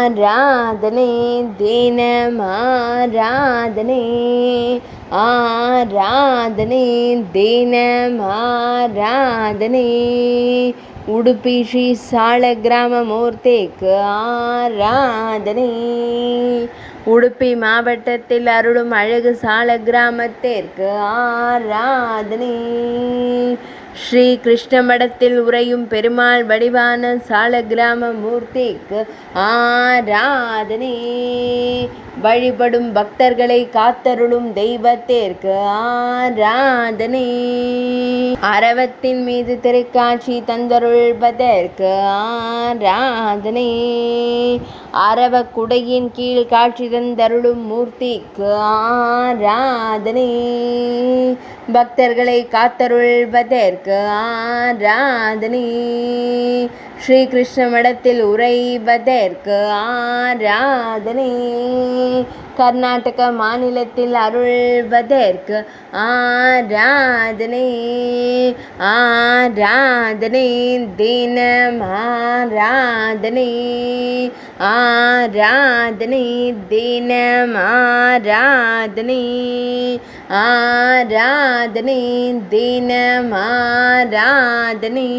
ஆராதனை தினமாராதனை ஆராதனை தினமாராதனை உடுப்பி ஸ்ரீ சாலக்கிராம மூர்த்திக்கு ஆராதனை உடுப்பி மாவட்டத்தில் அருளும் அழகு சாலக்கிராமத்திற்கு ஆராதனை ஸ்ரீ கிருஷ்ண மடத்தில் உறையும் பெருமாள் வடிவான சாலக்கிராம மூர்த்திக்கு ஆராதனை வழிபடும் பக்தர்களை காத்தருளும் தெய்வத்திற்கு ஆராதனை அரவத்தின் மீது திருக்காட்சி தந்தருள்வதற்கு ஆராதனை அரவ குடையின் கீழ் காட்சி தந்தருளும் மூர்த்திக்கு ஆராதனை பக்தர்களை காத்தருள்வதற்கு ஆராதனை ஸ்ரீ கிருஷ்ண மடத்தில் உறைவதற்கு ஆராதனை கர்நாடக மாநிலத்தில் அருள்வதற்கு ஆராதனை ஆராதனை தினம் ஆராதனை ஆராதனை தினம் ஆராதனை ஆராதனை தினம் ஆராதனை